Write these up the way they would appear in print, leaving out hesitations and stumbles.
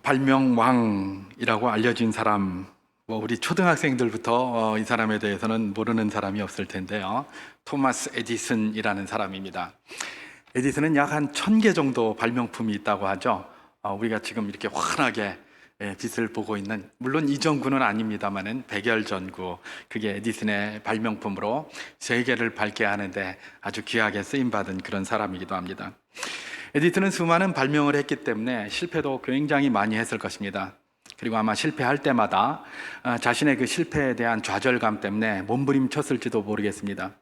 발명왕이라고 알려진 사람, 우리 초등학생들부터 이 사람에 대해서는 모르는 사람이 없을 텐데요. 토마스 에디슨이라는 사람입니다. 에디슨은 약 한 1000개 정도 발명품이 있다고 하죠. 우리가 지금 이렇게 환하게 빛을 보고 있는, 물론 이전구는 아닙니다만은 백열전구, 그게 에디슨의 발명품으로 세계를 밝게 하는데 아주 귀하게 쓰임받은 그런 사람이기도 합니다. 에디슨은 수많은 발명을 했기 때문에 실패도 굉장히 많이 했을 것입니다. 그리고 아마 실패할 때마다 자신의 그 실패에 대한 좌절감 때문에 몸부림쳤을지도 모르겠습니다.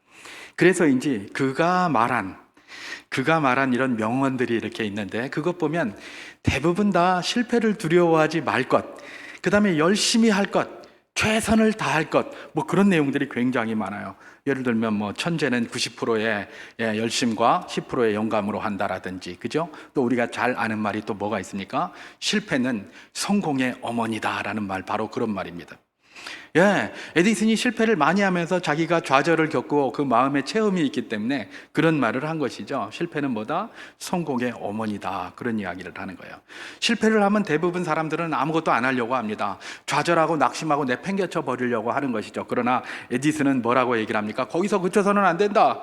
그래서인지 그가 말한 이런 명언들이 이렇게 있는데, 그것 보면 대부분 다 실패를 두려워하지 말 것, 그 다음에 열심히 할 것, 최선을 다할 것, 그런 내용들이 굉장히 많아요. 예를 들면 천재는 90%의 열심과 10%의 영감으로 한다라든지, 그죠? 또 우리가 잘 아는 말이 또 뭐가 있습니까? 실패는 성공의 어머니다라는 말, 바로 그런 말입니다. 에디슨이 실패를 많이 하면서 자기가 좌절을 겪고 그 마음의 체험이 있기 때문에 그런 말을 한 것이죠. 실패는 뭐다? 성공의 어머니다. 그런 이야기를 하는 거예요. 실패를 하면 대부분 사람들은 아무것도 안 하려고 합니다. 좌절하고 낙심하고 내팽개쳐 버리려고 하는 것이죠. 그러나 에디슨은 뭐라고 얘기를 합니까? 거기서 그쳐서는 안 된다.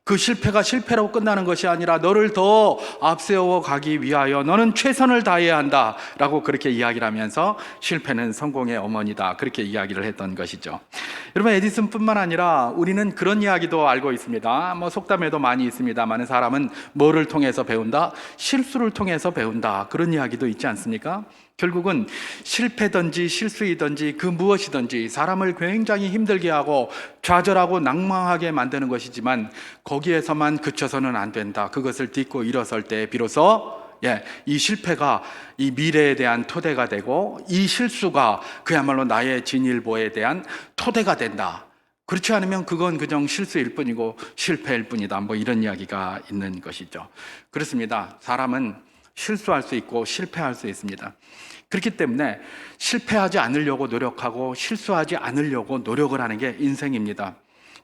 그 실패가 실패로 끝나는 것이 아니라 너를 더 앞세워 가기 위하여 너는 최선을 다해야 한다 라고 그렇게 이야기를 하면서 실패는 성공의 어머니다, 그렇게 이야기를 했던 것이죠. 여러분, 에디슨뿐만 아니라 우리는 그런 이야기도 알고 있습니다. 속담에도 많이 있습니다만, 사람은 뭐를 통해서 배운다? 실수를 통해서 배운다, 그런 이야기도 있지 않습니까? 결국은 실패든지 실수이든지 그 무엇이든지 사람을 굉장히 힘들게 하고 좌절하고 낭망하게 만드는 것이지만, 거기에서만 그쳐서는 안 된다. 그것을 딛고 일어설 때 비로소 이 실패가 이 미래에 대한 토대가 되고, 이 실수가 그야말로 나의 진일보에 대한 토대가 된다. 그렇지 않으면 그건 그냥 실수일 뿐이고 실패일 뿐이다. 이런 이야기가 있는 것이죠. 그렇습니다. 사람은 실수할 수 있고 실패할 수 있습니다. 그렇기 때문에 실패하지 않으려고 노력하고 실수하지 않으려고 노력을 하는 게 인생입니다.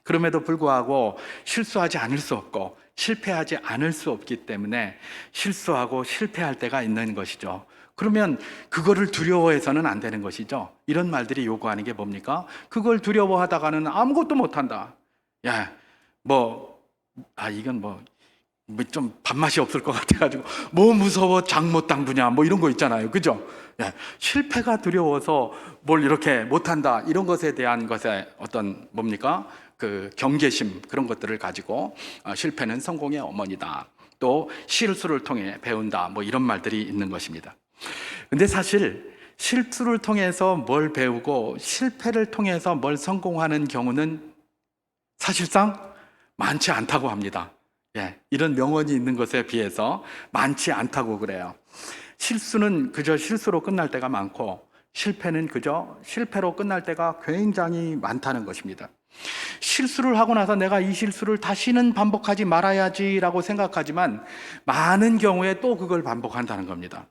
그럼에도 불구하고 실수하지 않을 수 없고 실패하지 않을 수 없기 때문에 실수하고 실패할 때가 있는 것이죠. 그러면 그거를 두려워해서는 안 되는 것이죠. 이런 말들이 요구하는 게 뭡니까? 그걸 두려워하다가는 아무것도 못한다. 이건 좀 밥맛이 없을 것 같아가지고 무서워 장못당부냐 이런 거 있잖아요, 그죠? 실패가 두려워서 뭘 이렇게 못한다, 이런 것에 대한 것에 어떤 그 경계심, 그런 것들을 가지고 실패는 성공의 어머니다, 또 실수를 통해 배운다, 이런 말들이 있는 것입니다. 근데 사실 실수를 통해서 뭘 배우고 실패를 통해서 뭘 성공하는 경우는 사실상 많지 않다고 합니다. 이런 명언이 있는 것에 비해서 많지 않다고 그래요. 실수는 그저 실수로 끝날 때가 많고 실패는 그저 실패로 끝날 때가 굉장히 많다는 것입니다. 실수를 하고 나서 내가 이 실수를 다시는 반복하지 말아야지라고 생각하지만 많은 경우에 또 그걸 반복한다는 겁니다.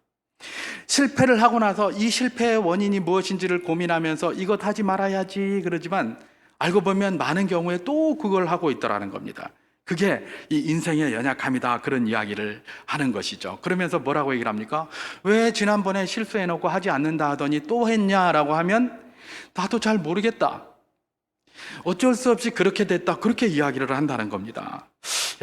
실패를 하고 나서 이 실패의 원인이 무엇인지를 고민하면서 이것 하지 말아야지 그러지만 알고 보면 많은 경우에 또 그걸 하고 있더라는 겁니다. 그게 이 인생의 연약함이다, 그런 이야기를 하는 것이죠. 그러면서 뭐라고 얘기를 합니까? 왜 지난번에 실수해놓고 하지 않는다 하더니 또 했냐라고 하면 나도 잘 모르겠다, 어쩔 수 없이 그렇게 됐다, 그렇게 이야기를 한다는 겁니다.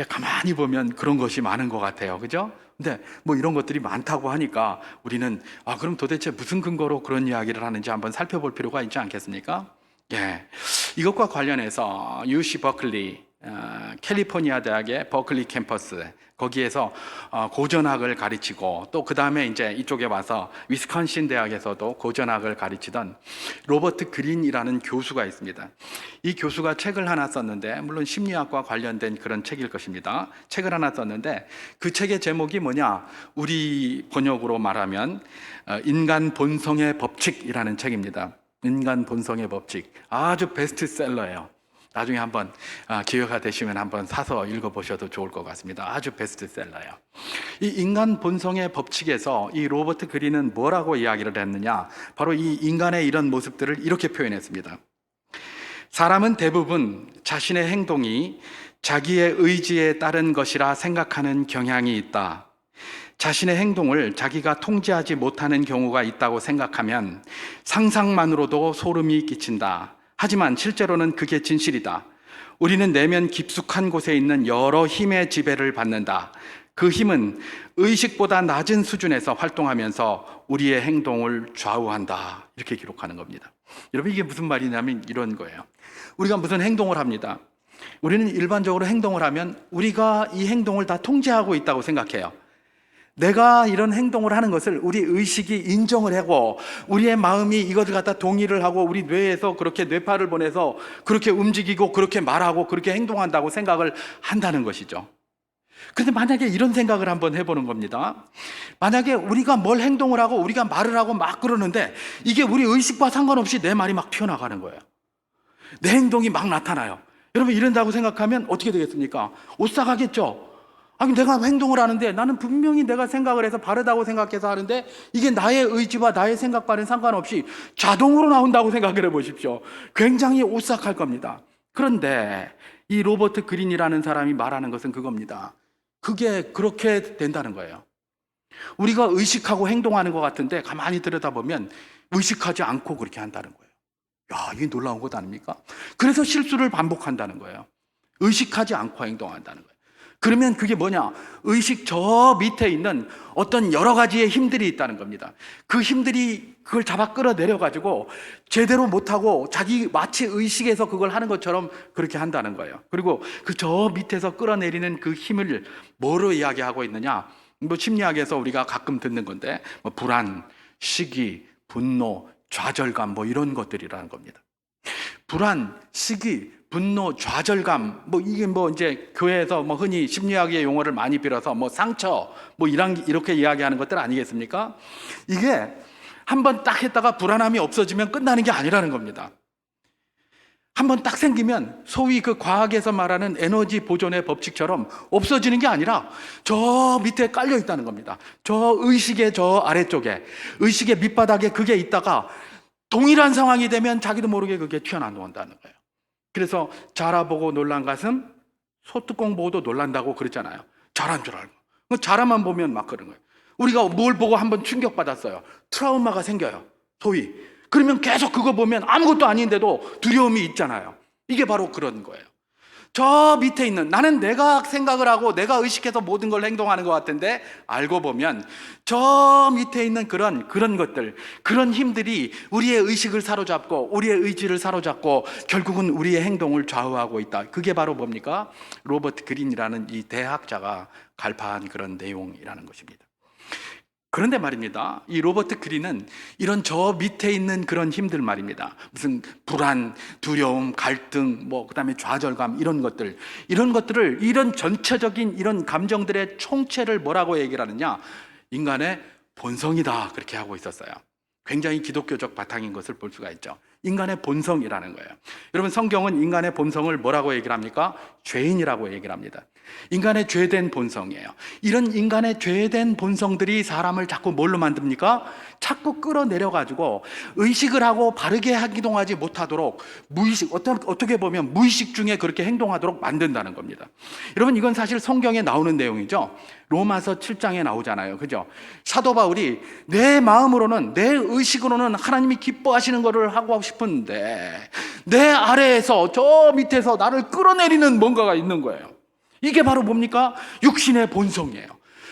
가만히 보면 그런 것이 많은 것 같아요, 그죠? 근데 이런 것들이 많다고 하니까 우리는 그럼 도대체 무슨 근거로 그런 이야기를 하는지 한번 살펴볼 필요가 있지 않겠습니까? 이것과 관련해서 UC 버클리, 캘리포니아 대학의 버클리 캠퍼스, 거기에서 고전학을 가르치고 또 그 다음에 이제 이쪽에 와서 위스콘신 대학에서도 고전학을 가르치던 로버트 그린이라는 교수가 있습니다. 이 교수가 책을 하나 썼는데, 물론 심리학과 관련된 그런 책일 것입니다. 책을 하나 썼는데 그 책의 제목이 뭐냐? 우리 번역으로 말하면 인간 본성의 법칙이라는 책입니다. 인간 본성의 법칙, 아주 베스트셀러예요. 나중에 한번 기회가 되시면 한번 사서 읽어보셔도 좋을 것 같습니다. 아주 베스트셀러예요. 이 인간 본성의 법칙에서 이 로버트 그린은 뭐라고 이야기를 했느냐? 바로 이 인간의 이런 모습들을 이렇게 표현했습니다. 사람은 대부분 자신의 행동이 자기의 의지에 따른 것이라 생각하는 경향이 있다. 자신의 행동을 자기가 통제하지 못하는 경우가 있다고 생각하면 상상만으로도 소름이 끼친다. 하지만 실제로는 그게 진실이다. 우리는 내면 깊숙한 곳에 있는 여러 힘의 지배를 받는다. 그 힘은 의식보다 낮은 수준에서 활동하면서 우리의 행동을 좌우한다. 이렇게 기록하는 겁니다. 여러분, 이게 무슨 말이냐면 이런 거예요. 우리가 무슨 행동을 합니다. 우리는 일반적으로 행동을 하면 우리가 이 행동을 다 통제하고 있다고 생각해요. 내가 이런 행동을 하는 것을 우리 의식이 인정을 하고 우리의 마음이 이것을 갖다 동의를 하고 우리 뇌에서 그렇게 뇌파를 보내서 그렇게 움직이고 그렇게 말하고 그렇게 행동한다고 생각을 한다는 것이죠. 그런데 만약에 이런 생각을 한번 해보는 겁니다. 만약에 우리가 뭘 행동을 하고 우리가 말을 하고 막 그러는데 이게 우리 의식과 상관없이 내 말이 막 튀어나가는 거예요. 내 행동이 막 나타나요. 여러분, 이런다고 생각하면 어떻게 되겠습니까? 오싹하겠죠? 아니, 내가 행동을 하는데 나는 분명히 내가 생각을 해서 바르다고 생각해서 하는데 이게 나의 의지와 나의 생각과는 상관없이 자동으로 나온다고 생각을 해보십시오. 굉장히 오싹할 겁니다. 그런데 이 로버트 그린이라는 사람이 말하는 것은 그겁니다. 그게 그렇게 된다는 거예요. 우리가 의식하고 행동하는 것 같은데 가만히 들여다보면 의식하지 않고 그렇게 한다는 거예요. 야, 이게 놀라운 것 아닙니까? 그래서 실수를 반복한다는 거예요. 의식하지 않고 행동한다는 거예요. 그러면 그게 뭐냐? 의식 저 밑에 있는 어떤 여러 가지의 힘들이 있다는 겁니다. 그 힘들이 그걸 잡아 끌어내려가지고 제대로 못하고 자기 마치 의식에서 그걸 하는 것처럼 그렇게 한다는 거예요. 그리고 그 저 밑에서 끌어내리는 그 힘을 뭐로 이야기하고 있느냐? 뭐 심리학에서 우리가 가끔 듣는 건데 뭐 불안, 시기, 분노, 좌절감 뭐 이런 것들이라는 겁니다. 불안, 시기, 분노, 좌절감, 뭐 이게 뭐 이제 교회에서 뭐 흔히 심리학의 용어를 많이 빌어서 뭐 상처, 뭐 이렇게 이야기하는 것들 아니겠습니까? 이게 한번 딱 했다가 불안함이 없어지면 끝나는 게 아니라는 겁니다. 한번 딱 생기면 소위 그 과학에서 말하는 에너지 보존의 법칙처럼 없어지는 게 아니라 저 밑에 깔려 있다는 겁니다. 저 의식의 저 아래쪽에, 의식의 밑바닥에 그게 있다가 동일한 상황이 되면 자기도 모르게 그게 튀어나온다는 거예요. 그래서 자라보고 놀란 가슴, 소뚜껑 보고도 놀란다고 그랬잖아요. 잘한 줄 알고. 자라만 보면 막 그런 거예요. 우리가 뭘 보고 한번 충격받았어요. 트라우마가 생겨요. 소위. 그러면 계속 그거 보면 아무것도 아닌데도 두려움이 있잖아요. 이게 바로 그런 거예요. 저 밑에 있는, 나는 내가 생각을 하고 내가 의식해서 모든 걸 행동하는 것 같은데 알고 보면 저 밑에 있는 그런 것들, 그런 힘들이 우리의 의식을 사로잡고 우리의 의지를 사로잡고 결국은 우리의 행동을 좌우하고 있다. 그게 바로 뭡니까? 로버트 그린이라는 이 대학자가 갈파한 그런 내용이라는 것입니다. 그런데 말입니다, 이 로버트 그린은 이런 저 밑에 있는 그런 힘들 말입니다. 무슨 불안, 두려움, 갈등, 뭐 그다음에 좌절감 이런 것들을 이런 전체적인 이런 감정들의 총체를 뭐라고 얘기를 하느냐? 인간의 본성이다, 그렇게 하고 있었어요. 굉장히 기독교적 바탕인 것을 볼 수가 있죠. 인간의 본성이라는 거예요. 여러분, 성경은 인간의 본성을 뭐라고 얘기를 합니까? 죄인이라고 얘기를 합니다. 인간의 죄된 본성이에요. 이런 인간의 죄된 본성들이 사람을 자꾸 뭘로 만듭니까? 자꾸 끌어내려가지고 의식을 하고 바르게 행동하지 못하도록 무의식, 어떻게 보면 무의식 중에 그렇게 행동하도록 만든다는 겁니다. 여러분, 이건 사실 성경에 나오는 내용이죠. 로마서 7장에 나오잖아요. 그죠? 사도 바울이 내 마음으로는, 내 의식으로는 하나님이 기뻐하시는 것을 하고 싶은데 내 아래에서 저 밑에서 나를 끌어내리는 뭔가가 있는 거예요. 이게 바로 뭡니까? 육신의 본성이에요.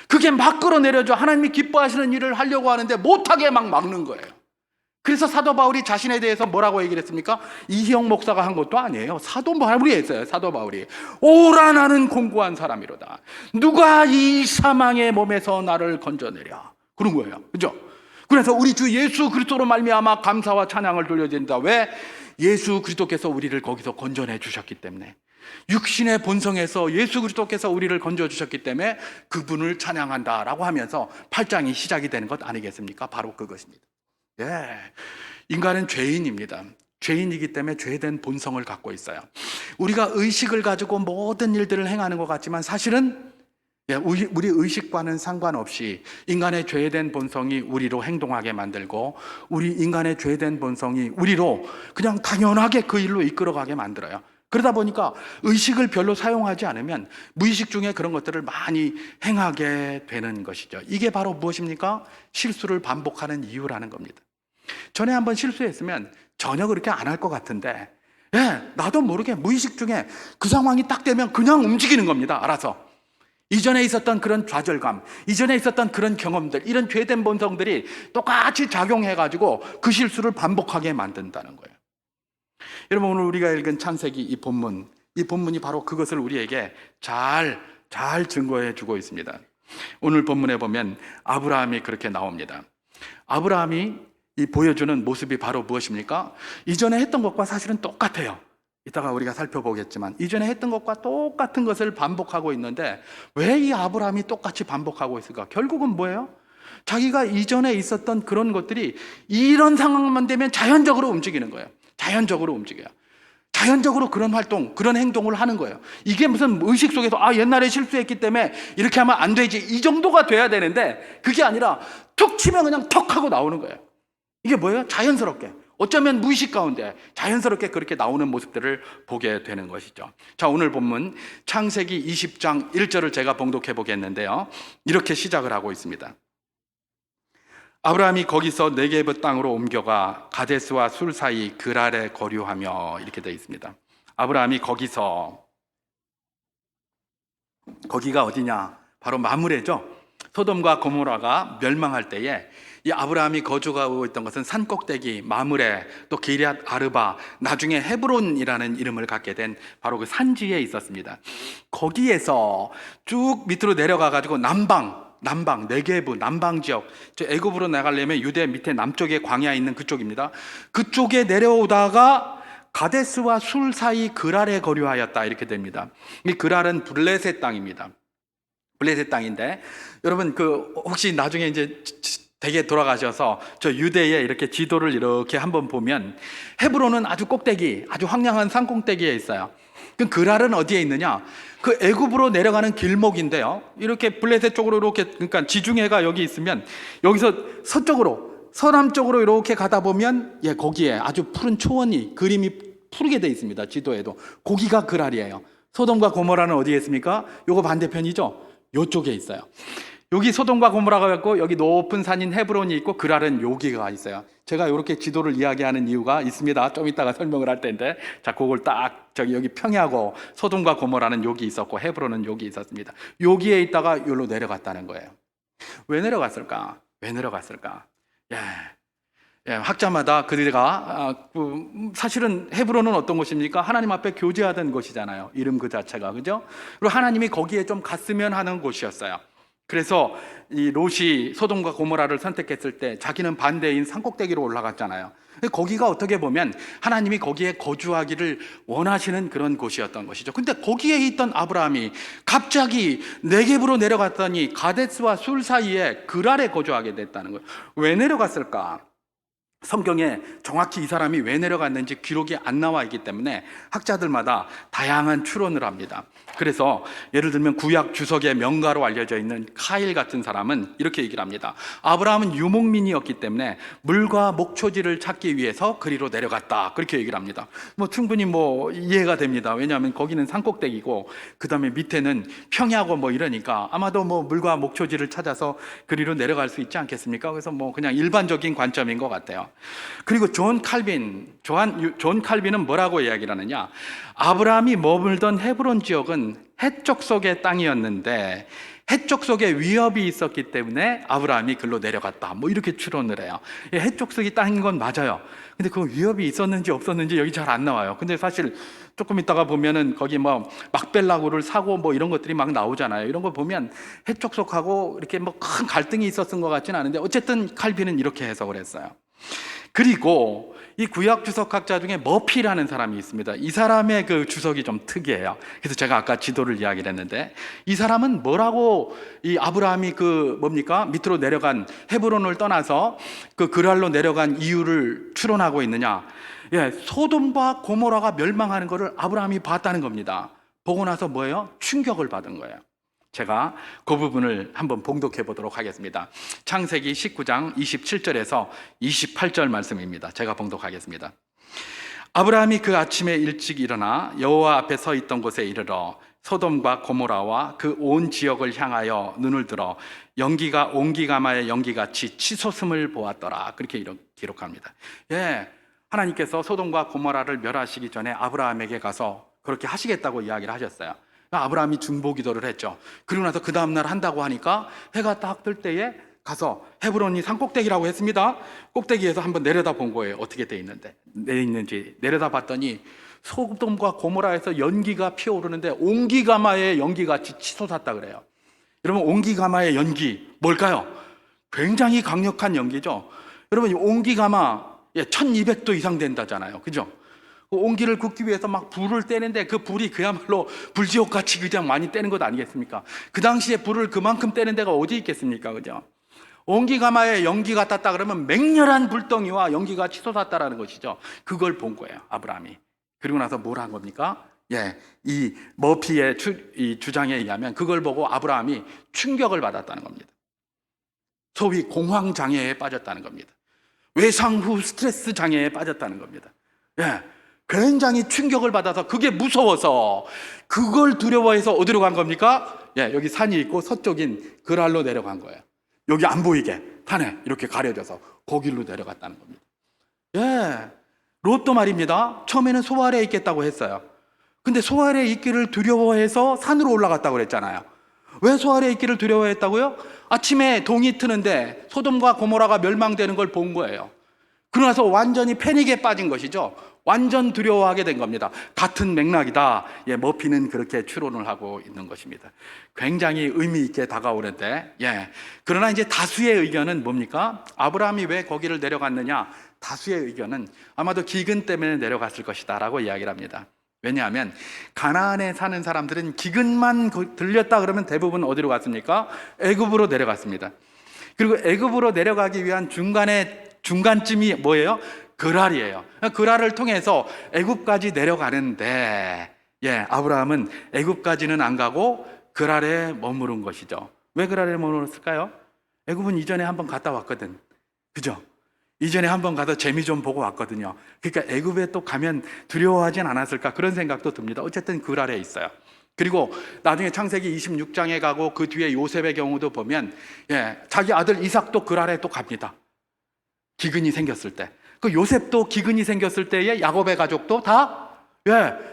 그게 막 끌어내려져 하나님이 기뻐하시는 일을 하려고 하는데 못하게 막 막는 거예요. 그래서 사도 바울이 자신에 대해서 뭐라고 얘기를 했습니까? 이희영 목사가 한 것도 아니에요. 사도 바울이 했어요. 사도 바울이. 오라, 나는 공고한 사람이로다. 누가 이 사망의 몸에서 나를 건져내랴. 그런 거예요. 그죠? 그래서 우리 주 예수 그리스도로 말미암아 감사와 찬양을 돌려드린다. 왜? 예수 그리스도께서 우리를 거기서 건져내 주셨기 때문에. 육신의 본성에서 예수 그리스도께서 우리를 건져주셨기 때문에 그분을 찬양한다라고 하면서 8장이 시작이 되는 것 아니겠습니까? 바로 그것입니다. 예, 인간은 죄인입니다. 죄인이기 때문에 죄된 본성을 갖고 있어요. 우리가 의식을 가지고 모든 일들을 행하는 것 같지만 사실은 우리 의식과는 상관없이 인간의 죄된 본성이 우리로 행동하게 만들고 우리 인간의 죄된 본성이 우리로 그냥 당연하게 그 일로 이끌어가게 만들어요. 그러다 보니까 의식을 별로 사용하지 않으면 무의식 중에 그런 것들을 많이 행하게 되는 것이죠. 이게 바로 무엇입니까? 실수를 반복하는 이유라는 겁니다. 전에 한번 실수했으면 전혀 그렇게 안 할 것 같은데, 나도 모르게 무의식 중에 그 상황이 딱 되면 그냥 움직이는 겁니다. 알아서. 이전에 있었던 그런 좌절감, 이전에 있었던 그런 경험들, 이런 죄된 본성들이 똑같이 작용해가지고 그 실수를 반복하게 만든다는 거예요. 여러분, 오늘 우리가 읽은 창세기 이 본문이 바로 그것을 우리에게 잘 증거해 주고 있습니다. 오늘 본문에 보면 아브라함이 그렇게 나옵니다. 아브라함이 이 보여주는 모습이 바로 무엇입니까? 이전에 했던 것과 사실은 똑같아요. 이따가 우리가 살펴보겠지만 이전에 했던 것과 똑같은 것을 반복하고 있는데 왜 이 아브라함이 똑같이 반복하고 있을까? 결국은 뭐예요? 자기가 이전에 있었던 그런 것들이 이런 상황만 되면 자연적으로 움직이는 거예요. 자연적으로 움직여요. 자연적으로 그런 활동, 그런 행동을 하는 거예요. 이게 무슨 의식 속에서 옛날에 실수했기 때문에 이렇게 하면 안 되지, 이 정도가 돼야 되는데 그게 아니라 툭 치면 그냥 턱 하고 나오는 거예요. 이게 뭐예요? 자연스럽게, 어쩌면 무의식 가운데 자연스럽게 그렇게 나오는 모습들을 보게 되는 것이죠. 자, 오늘 본문 창세기 20장 1절을 제가 봉독해 보겠는데요, 이렇게 시작을 하고 있습니다. 아브라함이 거기서 네게브 땅으로 옮겨가 가데스와 술 사이 그랄에 거류하며, 이렇게 되어 있습니다. 아브라함이 거기가 어디냐? 바로 마므레죠. 소돔과 고모라가 멸망할 때에 이 아브라함이 거주하고 있던 것은 산꼭대기 마므레, 또 기럇 아르바, 나중에 헤브론이라는 이름을 갖게 된 바로 그 산지에 있었습니다. 거기에서 쭉 밑으로 내려가 가지고 남방 네게브 남방 지역, 애굽으로 나가려면 유대 밑에 남쪽에 광야 있는 그쪽입니다. 그쪽에 내려오다가 가데스와 술 사이 그랄에 거류하였다, 이렇게 됩니다. 이 그랄은 블레셋 땅입니다. 블레셋 땅인데, 여러분 혹시 나중에 이제 댁에 돌아가셔서 저 유대에 이렇게 지도를 이렇게 한번 보면 헤브론은 아주 꼭대기, 아주 황량한 산 꼭대기에 있어요. 그럼 그랄은 어디에 있느냐? 그 애굽으로 내려가는 길목인데요, 이렇게 블레셋 쪽으로 이렇게, 그러니까 지중해가 여기 있으면 여기서 서남쪽으로 이렇게 가다 보면 거기에 아주 푸른 초원이, 그림이 푸르게 돼 있습니다. 지도에도. 거기가 그랄이에요. 소돔과 고모라는 어디에 있습니까? 요거 반대편이죠. 요쪽에 있어요. 여기 소돔과 고모라가 있고 여기 높은 산인 헤브론이 있고 그랄은 여기가 있어요. 제가 이렇게 지도를 이야기하는 이유가 있습니다. 좀 이따가 설명을 할 텐데, 자, 그걸 딱 여기 평야고 소돔과 고모라는 여기 있었고 헤브론은 여기 있었습니다. 여기에 있다가 여기로 내려갔다는 거예요. 왜 내려갔을까? 학자마다 그들가 사실은 헤브론은 어떤 곳입니까? 하나님 앞에 교제하던 곳이잖아요. 이름 그 자체가, 그죠? 그리고 하나님이 거기에 좀 갔으면 하는 곳이었어요. 그래서 이 롯이 소돔과 고모라를 선택했을 때 자기는 반대인 산꼭대기로 올라갔잖아요. 거기가 어떻게 보면 하나님이 거기에 거주하기를 원하시는 그런 곳이었던 것이죠. 근데 거기에 있던 아브라함이 갑자기 네겝으로 내려갔더니 가데스와 술 사이에 그랄에 거주하게 됐다는 거예요. 왜 내려갔을까? 성경에 정확히 이 사람이 왜 내려갔는지 기록이 안 나와 있기 때문에 학자들마다 다양한 추론을 합니다. 그래서 예를 들면 구약 주석의 명가로 알려져 있는 카일 같은 사람은 이렇게 얘기를 합니다. 아브라함은 유목민이었기 때문에 물과 목초지를 찾기 위해서 그리로 내려갔다, 그렇게 얘기를 합니다. 충분히 이해가 됩니다. 왜냐하면 거기는 산꼭대기고 그 다음에 밑에는 평야고 이러니까 아마도 물과 목초지를 찾아서 그리로 내려갈 수 있지 않겠습니까? 그래서 그냥 일반적인 관점인 것 같아요. 그리고 존 칼빈은 뭐라고 이야기를 하느냐? 아브라함이 머물던 헤브론 지역은 해쪽 속의 땅이었는데 해쪽 속에 위협이 있었기 때문에 아브라함이 글로 내려갔다, 이렇게 추론을 해요. 해쪽 속이 땅인 건 맞아요. 근데 그 위협이 있었는지 없었는지 여기 잘 안 나와요. 근데 사실 조금 있다가 보면은 거기 막벨라고를 사고 이런 것들이 막 나오잖아요. 이런 거 보면 해쪽 속하고 이렇게 큰 갈등이 있었던 것 같지는 않은데 어쨌든 칼빈은 이렇게 해석을 했어요. 그리고 이 구약 주석학자 중에 머피라는 사람이 있습니다. 이 사람의 그 주석이 좀 특이해요. 그래서 제가 아까 지도를 이야기를 했는데, 이 사람은 뭐라고 이 아브라함이 밑으로 내려간 헤브론을 떠나서 그 그랄로 내려간 이유를 추론하고 있느냐? 소돔과 고모라가 멸망하는 것을 아브라함이 봤다는 겁니다. 보고 나서 뭐예요? 충격을 받은 거예요. 제가 그 부분을 한번 봉독해 보도록 하겠습니다. 창세기 19장 27절에서 28절 말씀입니다. 제가 봉독하겠습니다. 아브라함이 그 아침에 일찍 일어나 여호와 앞에 서 있던 곳에 이르러 소돔과 고모라와 그 온 지역을 향하여 눈을 들어 연기가 온기가마의 연기같이 치솟음을 보았더라. 그렇게 기록합니다. 예, 하나님께서 소돔과 고모라를 멸하시기 전에 아브라함에게 가서 그렇게 하시겠다고 이야기를 하셨어요. 아브라함이 중보기도를 했죠. 그리고 나서 그 다음날 한다고 하니까 해가 딱 뜰 때에 가서 헤브론이 산 꼭대기라고 했습니다. 꼭대기에서 한번 내려다 본 거예요. 어떻게 돼 있는지 내려다 봤더니 소돔과 고모라에서 연기가 피어오르는데 온기가마의 연기같이 치솟았다 그래요. 여러분, 온기가마의 연기 뭘까요? 굉장히 강력한 연기죠. 여러분, 이 온기가마 1200도 이상 된다잖아요. 그죠? 그 온기를 굽기 위해서 막 불을 떼는데 그 불이 그야말로 불지옥같이 그냥 많이 떼는 것 아니겠습니까? 그 당시에 불을 그만큼 떼는 데가 어디 있겠습니까? 그죠? 온기가마에 연기가 탔다 그러면 맹렬한 불덩이와 연기가 치솟았다라는 것이죠. 그걸 본 거예요, 아브라함이. 그리고 나서 뭘 한 겁니까? 이 머피의 이 주장에 의하면 그걸 보고 아브라함이 충격을 받았다는 겁니다. 소위 공황장애에 빠졌다는 겁니다. 외상 후 스트레스 장애에 빠졌다는 겁니다. 굉장히 충격을 받아서 그게 무서워서 그걸 두려워해서 어디로 간 겁니까? 여기 산이 있고 서쪽인 그랄로 내려간 거예요. 여기 안 보이게 산에 이렇게 가려져서 거길로 내려갔다는 겁니다. 롯도 말입니다. 처음에는 소 아래에 있겠다고 했어요. 근데 소 아래에 있기를 두려워해서 산으로 올라갔다고 그랬잖아요. 왜 소 아래에 있기를 두려워했다고요? 아침에 동이 트는데 소돔과 고모라가 멸망되는 걸 본 거예요. 그러나서 완전히 패닉에 빠진 것이죠. 완전 두려워하게 된 겁니다. 같은 맥락이다. 머피는 그렇게 추론을 하고 있는 것입니다. 굉장히 의미 있게 다가오는데, 그러나 이제 다수의 의견은 뭡니까? 아브라함이 왜 거기를 내려갔느냐? 다수의 의견은 아마도 기근 때문에 내려갔을 것이다 라고 이야기를 합니다. 왜냐하면 가나안에 사는 사람들은 기근만 들렸다 그러면 대부분 어디로 갔습니까? 애굽으로 내려갔습니다. 그리고 애굽으로 내려가기 위한 중간쯤이 뭐예요? 그랄이에요. 그랄을 통해서 애굽까지 내려가는데 아브라함은 애굽까지는 안 가고 그랄에 머무른 것이죠. 왜 그랄에 머물렀을까요? 애굽은 이전에 한번 갔다 왔거든. 그죠? 이전에 한번 가서 재미 좀 보고 왔거든요. 그러니까 애굽에 또 가면 두려워하진 않았을까 그런 생각도 듭니다. 어쨌든 그랄에 있어요. 그리고 나중에 창세기 26장에 가고 그 뒤에 요셉의 경우도 보면 자기 아들 이삭도 그랄에 또 갑니다. 기근이 생겼을 때. 그 요셉도 기근이 생겼을 때에 야곱의 가족도 다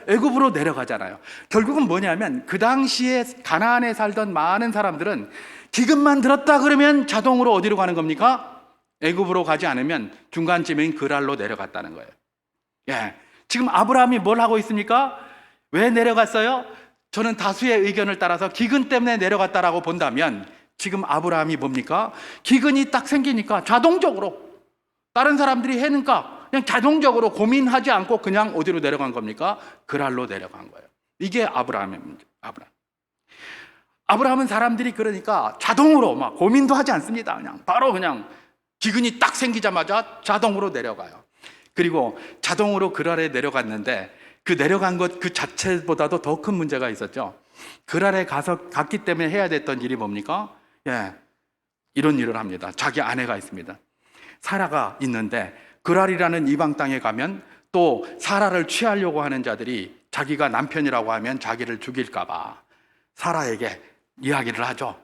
애굽으로 내려가잖아요. 결국은 뭐냐면 그 당시에 가나안에 살던 많은 사람들은 기근만 들었다 그러면 자동으로 어디로 가는 겁니까? 애굽으로 가지 않으면 중간쯤인 그랄로 내려갔다는 거예요. 지금 아브라함이 뭘 하고 있습니까? 왜 내려갔어요? 저는 다수의 의견을 따라서 기근 때문에 내려갔다라고 본다면 지금 아브라함이 뭡니까? 기근이 딱 생기니까 자동적으로 다른 사람들이 해니까 그냥 자동적으로 고민하지 않고 그냥 어디로 내려간 겁니까? 그랄로 내려간 거예요. 이게 아브라함의 문제. 아브라함은 사람들이 그러니까 자동으로 막 고민도 하지 않습니다. 바로 기근이 딱 생기자마자 자동으로 내려가요. 그리고 자동으로 그랄에 내려갔는데 그 내려간 것 그 자체보다도 더 큰 문제가 있었죠. 그랄에 갔기 때문에 해야 됐던 일이 뭡니까? 이런 일을 합니다. 자기 아내가 있습니다. 사라가 있는데 그랄이라는 이방 땅에 가면 또 사라를 취하려고 하는 자들이 자기가 남편이라고 하면 자기를 죽일까 봐 사라에게 이야기를 하죠.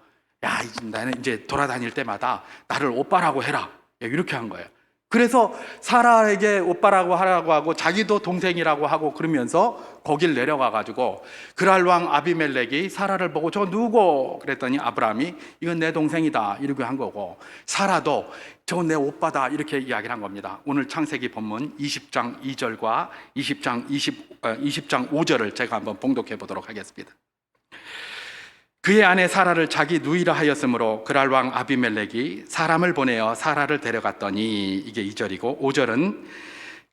나는 이제 돌아다닐 때마다 나를 오빠라고 해라. 이렇게 한 거예요. 그래서 사라에게 오빠라고 하라고 하고 자기도 동생이라고 하고 그러면서 거길 내려가 가지고 그랄 왕 아비멜렉이 사라를 보고 저 누구? 그랬더니 아브라함이 이건 내 동생이다 이렇게 한 거고 사라도 저건 내 오빠다 이렇게 이야기를 한 겁니다. 오늘 창세기 본문 20장 2절과 20장 5절을 제가 한번 봉독해 보도록 하겠습니다. 그의 아내 사라를 자기 누이라 하였으므로 그랄 왕 아비멜렉이 사람을 보내어 사라를 데려갔더니 이게 2절이고 5절은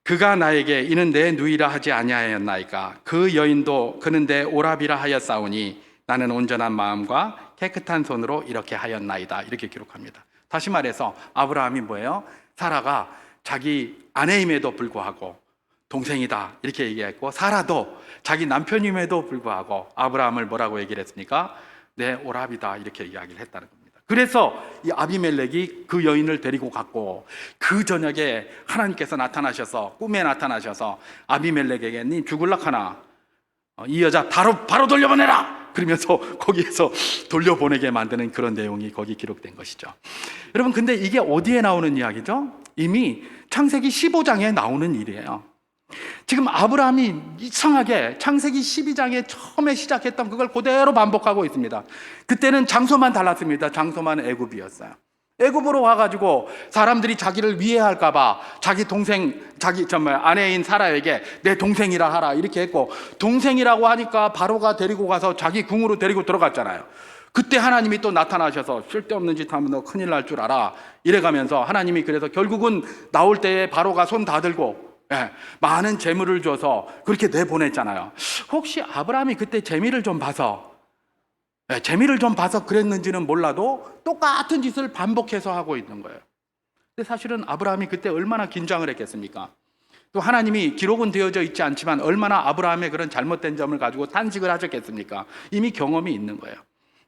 그가 나에게 이는 내 누이라 하지 아니하였나이까 그 여인도 그는 내 오라비라 하였사오니 나는 온전한 마음과 깨끗한 손으로 이렇게 하였나이다 이렇게 기록합니다. 다시 말해서 아브라함이 뭐예요? 사라가 자기 아내임에도 불구하고 동생이다 이렇게 얘기했고 사라도 자기 남편임에도 불구하고 아브라함을 뭐라고 얘기를 했습니까? 내 오라비다 이렇게 이야기를 했다는 겁니다. 그래서 이 아비멜렉이 그 여인을 데리고 갔고, 그 저녁에 하나님께서 나타나셔서, 꿈에 나타나셔서 아비멜렉에게 니 죽을락 하나, 이 여자 바로 돌려보내라! 그러면서 거기에서 돌려보내게 만드는 그런 내용이 거기 기록된 것이죠. 여러분, 근데 이게 어디에 나오는 이야기죠? 이미 창세기 15장에 나오는 일이에요. 지금 아브라함이 이상하게 창세기 12장에 처음에 시작했던 그걸 그대로 반복하고 있습니다. 그때는 장소만 달랐습니다. 장소만 애굽이었어요. 애굽으로 와가지고 사람들이 자기를 위해할까봐 자기 동생, 아내인 사라에게 내 동생이라 하라 이렇게 했고, 동생이라고 하니까 바로가 데리고 가서 자기 궁으로 데리고 들어갔잖아요. 그때 하나님이 또 나타나셔서 쓸데없는 짓 하면 너 큰일 날 줄 알아 이래가면서 하나님이 그래서 결국은 나올 때에 바로가 손 다 들고 많은 재물을 줘서 그렇게 내보냈잖아요. 혹시 아브라함이 그때 재미를 좀 봐서 그랬는지는 몰라도 똑같은 짓을 반복해서 하고 있는 거예요. 근데 사실은 아브라함이 그때 얼마나 긴장을 했겠습니까? 또 하나님이 기록은 되어져 있지 않지만 얼마나 아브라함의 그런 잘못된 점을 가지고 탄식을 하셨겠습니까? 이미 경험이 있는 거예요.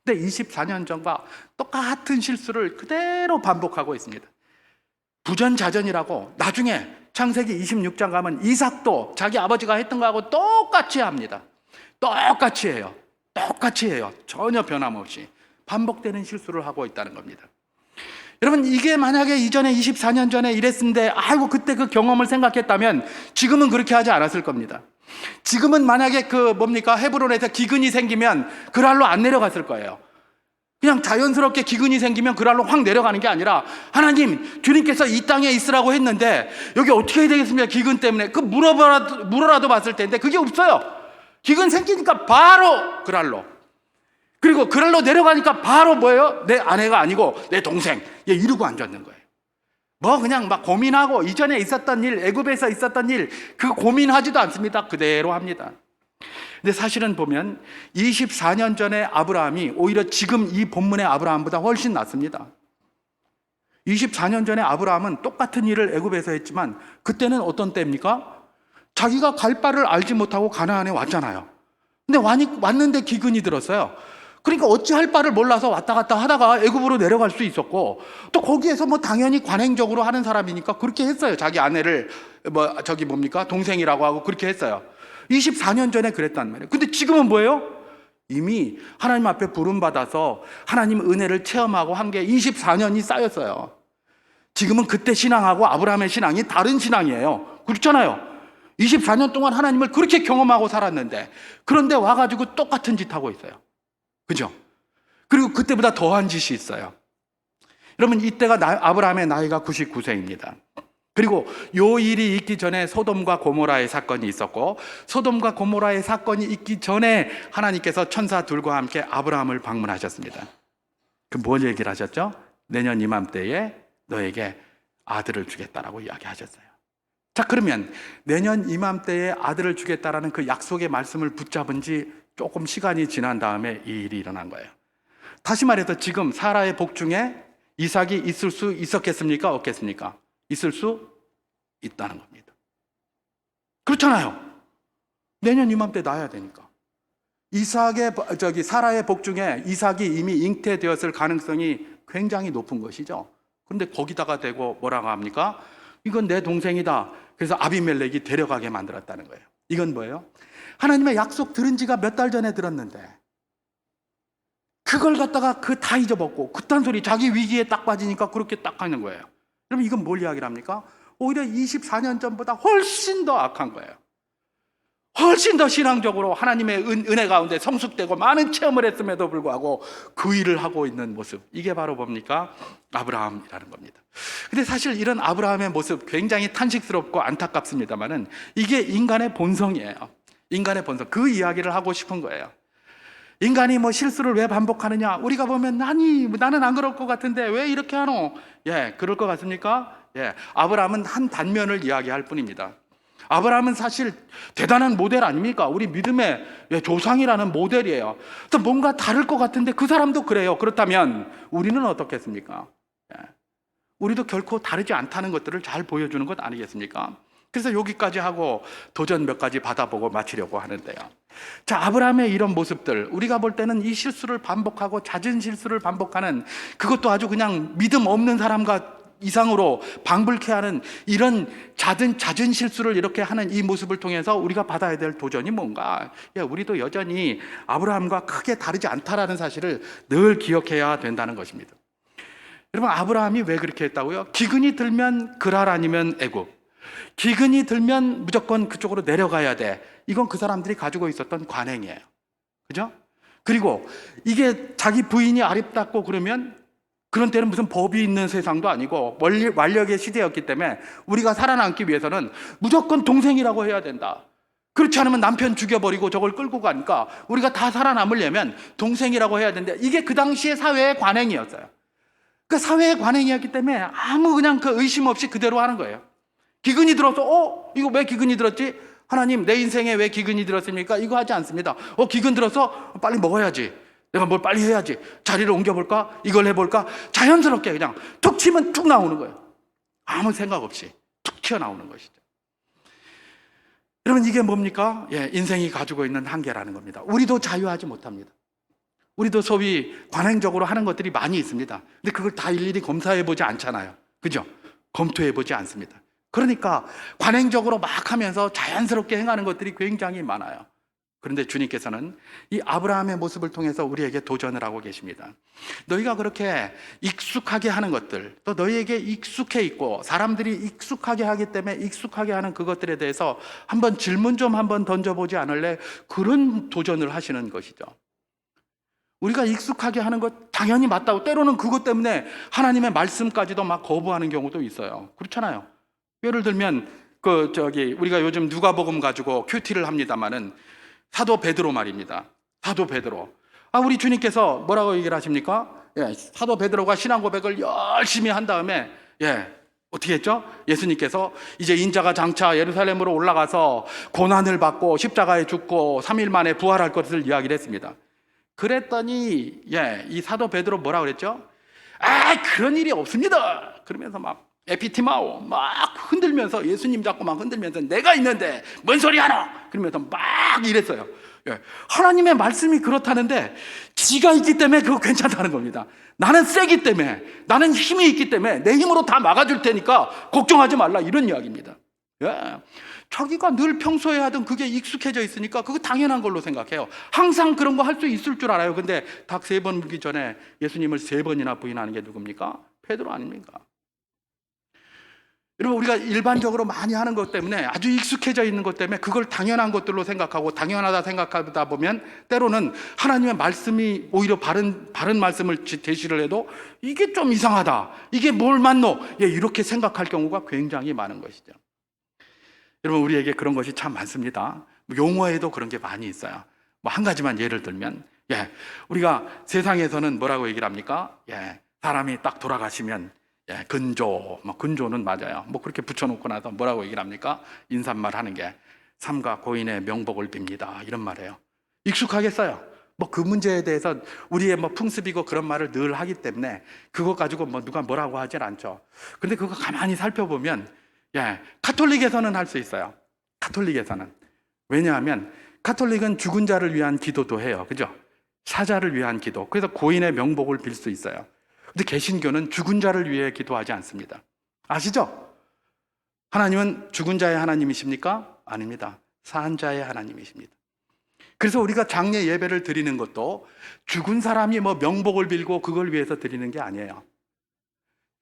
근데 24년 전과 똑같은 실수를 그대로 반복하고 있습니다. 부전자전이라고 나중에 창세기 26장 가면 이삭도 자기 아버지가 했던 거하고 똑같이 합니다. 똑같이 해요. 전혀 변함없이 반복되는 실수를 하고 있다는 겁니다. 여러분, 이게 만약에 이전에 24년 전에 이랬는데 아이고 그때 그 경험을 생각했다면 지금은 그렇게 하지 않았을 겁니다. 지금은 만약에 헤브론에서 기근이 생기면 그랄로 안 내려갔을 거예요. 그냥 자연스럽게 기근이 생기면 그랄로 확 내려가는 게 아니라, 하나님, 주님께서 이 땅에 있으라고 했는데 여기 어떻게 해야 되겠습니까? 기근 때문에. 물어라도 봤을 텐데 그게 없어요. 기근 생기니까 바로 그랄로. 그리고 그랄로 내려가니까 바로 뭐예요? 내 아내가 아니고 내 동생. 얘 이러고 앉았는 거예요. 그냥 막 고민하고 이전에 있었던 일, 애굽에서 있었던 일, 그 고민하지도 않습니다. 그대로 합니다. 근데 사실은 보면 24년 전에 아브라함이 오히려 지금 이 본문의 아브라함보다 훨씬 낫습니다. 24년 전에 아브라함은 똑같은 일을 애굽에서 했지만 그때는 어떤 때입니까? 자기가 갈 바를 알지 못하고 가나안에 왔잖아요. 근데 왔는데 기근이 들었어요. 그러니까 어찌할 바를 몰라서 왔다 갔다 하다가 애굽으로 내려갈 수 있었고, 또 거기에서 당연히 관행적으로 하는 사람이니까 그렇게 했어요. 자기 아내를 동생이라고 하고 그렇게 했어요. 24년 전에 그랬단 말이에요. 근데 지금은 뭐예요? 이미 하나님 앞에 부름받아서 하나님 은혜를 체험하고 한 게 24년이 쌓였어요. 지금은 그때 신앙하고 아브라함의 신앙이 다른 신앙이에요. 그렇잖아요. 24년 동안 하나님을 그렇게 경험하고 살았는데, 그런데 와가지고 똑같은 짓 하고 있어요. 그죠? 그리고 그때보다 더한 짓이 있어요. 여러분, 이때가 아브라함의 나이가 99세입니다. 그리고 요 일이 있기 전에 소돔과 고모라의 사건이 있었고, 소돔과 고모라의 사건이 있기 전에 하나님께서 천사 둘과 함께 아브라함을 방문하셨습니다. 뭘 얘기를 하셨죠? 내년 이맘때에 너에게 아들을 주겠다라고 이야기하셨어요. 자, 그러면 내년 이맘때에 아들을 주겠다라는 그 약속의 말씀을 붙잡은 지 조금 시간이 지난 다음에 이 일이 일어난 거예요. 다시 말해서 지금 사라의 복 중에 이삭이 있을 수 있었겠습니까? 없겠습니까? 있을 수 있다는 겁니다. 그렇잖아요. 내년 이맘때 낳아야 되니까. 사라의 복 중에 이삭이 이미 잉태되었을 가능성이 굉장히 높은 것이죠. 그런데 거기다가 대고 뭐라고 합니까? 이건 내 동생이다. 그래서 아비멜렉이 데려가게 만들었다는 거예요. 이건 뭐예요? 하나님의 약속 들은 지가 몇 달 전에 들었는데 그걸 갖다가 다 잊어먹고 그딴 소리, 자기 위기에 딱 빠지니까 그렇게 딱 하는 거예요. 그럼 이건 뭘 이야기를 합니까? 오히려 24년 전보다 훨씬 더 악한 거예요. 훨씬 더 신앙적으로 하나님의 은혜 가운데 성숙되고 많은 체험을 했음에도 불구하고 그 일을 하고 있는 모습, 이게 바로 뭡니까? 아브라함이라는 겁니다. 근데 사실 이런 아브라함의 모습 굉장히 탄식스럽고 안타깝습니다만은 이게 인간의 본성이에요. 인간의 본성, 그 이야기를 하고 싶은 거예요. 인간이 실수를 왜 반복하느냐? 우리가 보면 나는 안 그럴 것 같은데 왜 이렇게 하노? 그럴 것 같습니까? 아브라함은 한 단면을 이야기할 뿐입니다. 아브라함은 사실 대단한 모델 아닙니까? 우리 믿음의 조상이라는 모델이에요. 그래서 뭔가 다를 것 같은데 그 사람도 그래요. 그렇다면 우리는 어떻겠습니까? 우리도 결코 다르지 않다는 것들을 잘 보여주는 것 아니겠습니까? 그래서 여기까지 하고 도전 몇 가지 받아보고 마치려고 하는데요. 자, 아브라함의 이런 모습들, 우리가 볼 때는 이 실수를 반복하고 잦은 실수를 반복하는, 그것도 아주 그냥 믿음 없는 사람과 이상으로 방불케 하는 이런 잦은 실수를 이렇게 하는 이 모습을 통해서 우리가 받아야 될 도전이 뭔가? 우리도 여전히 아브라함과 크게 다르지 않다라는 사실을 늘 기억해야 된다는 것입니다. 여러분, 아브라함이 왜 그렇게 했다고요? 기근이 들면 그랄 아니면 애굽, 기근이 들면 무조건 그쪽으로 내려가야 돼. 이건 그 사람들이 가지고 있었던 관행이에요. 그죠? 그리고 이게 자기 부인이 아립답고 그러면, 그런 때는 무슨 법이 있는 세상도 아니고 완력의 시대였기 때문에 우리가 살아남기 위해서는 무조건 동생이라고 해야 된다. 그렇지 않으면 남편 죽여버리고 저걸 끌고 가니까 우리가 다 살아남으려면 동생이라고 해야 된다. 이게 그 당시의 사회의 관행이었어요. 그 사회의 관행이었기 때문에 아무 그냥 그 의심 없이 그대로 하는 거예요. 기근이 들어서 이거 왜 기근이 들었지? 하나님, 내 인생에 왜 기근이 들었습니까? 이거 하지 않습니다. 기근 들어서 빨리 먹어야지, 내가 뭘 빨리 해야지, 자리를 옮겨볼까? 이걸 해볼까? 자연스럽게 그냥 툭 치면 툭 나오는 거예요. 아무 생각 없이 툭 튀어나오는 것이죠. 여러분, 이게 뭡니까? 인생이 가지고 있는 한계라는 겁니다. 우리도 자유하지 못합니다. 우리도 소위 관행적으로 하는 것들이 많이 있습니다. 근데 그걸 다 일일이 검사해보지 않잖아요. 그죠? 검토해보지 않습니다. 그러니까 관행적으로 막 하면서 자연스럽게 행하는 것들이 굉장히 많아요. 그런데 주님께서는 이 아브라함의 모습을 통해서 우리에게 도전을 하고 계십니다. 너희가 그렇게 익숙하게 하는 것들, 또 너희에게 익숙해 있고 사람들이 익숙하게 하기 때문에 익숙하게 하는 그것들에 대해서 한번 질문 좀 한번 던져보지 않을래? 그런 도전을 하시는 것이죠. 우리가 익숙하게 하는 것 당연히 맞다고, 때로는 그것 때문에 하나님의 말씀까지도 막 거부하는 경우도 있어요. 그렇잖아요. 예를 들면 우리가 요즘 누가복음 가지고 큐티를 합니다마는 사도 베드로 말입니다. 사도 베드로. 우리 주님께서 뭐라고 얘기를 하십니까? 사도 베드로가 신앙 고백을 열심히 한 다음에 어떻게 했죠? 예수님께서 이제 인자가 장차 예루살렘으로 올라가서 고난을 받고 십자가에 죽고 3일 만에 부활할 것을 이야기를 했습니다. 그랬더니 이 사도 베드로 뭐라 그랬죠? 그런 일이 없습니다. 그러면서 막 에피티마오 막 흔들면서, 예수님 잡고 막 흔들면서 내가 있는데 뭔 소리 하노? 그러면서 막 이랬어요. 하나님의 말씀이 그렇다는데 지가 있기 때문에 그거 괜찮다는 겁니다. 나는 세기 때문에, 나는 힘이 있기 때문에 내 힘으로 다 막아줄 테니까 걱정하지 말라, 이런 이야기입니다. 자기가 늘 평소에 하던 그게 익숙해져 있으니까 그거 당연한 걸로 생각해요. 항상 그런 거 할 수 있을 줄 알아요. 근데 닭 3번 물기 전에 예수님을 3번이나 부인하는 게 누굽니까? 베드로 아닙니까? 여러분, 우리가 일반적으로 많이 하는 것 때문에, 아주 익숙해져 있는 것 때문에 그걸 당연한 것들로 생각하고 당연하다 생각하다 보면 때로는 하나님의 말씀이 오히려 바른 말씀을 제시를 해도 이게 좀 이상하다, 이게 뭘 맞노? 이렇게 생각할 경우가 굉장히 많은 것이죠. 여러분, 우리에게 그런 것이 참 많습니다. 용어에도 그런 게 많이 있어요. 한 가지만 예를 들면, 우리가 세상에서는 뭐라고 얘기를 합니까? 사람이 딱 돌아가시면 근조, 근조는 맞아요. 그렇게 붙여놓고 나서 뭐라고 얘기를 합니까? 인사말 하는 게 삼가 고인의 명복을 빕니다, 이런 말이에요. 익숙하겠어요. 그 문제에 대해서 우리의 풍습이고 그런 말을 늘 하기 때문에 그거 가지고 누가 뭐라고 하질 않죠. 근데 그거 가만히 살펴보면 카톨릭에서는 할 수 있어요. 카톨릭에서는. 왜냐하면 카톨릭은 죽은 자를 위한 기도도 해요. 그죠? 사자를 위한 기도. 그래서 고인의 명복을 빌 수 있어요. 근데 개신교는 죽은 자를 위해 기도하지 않습니다. 아시죠? 하나님은 죽은 자의 하나님이십니까? 아닙니다. 산 자의 하나님이십니다. 그래서 우리가 장례 예배를 드리는 것도 죽은 사람이 명복을 빌고 그걸 위해서 드리는 게 아니에요.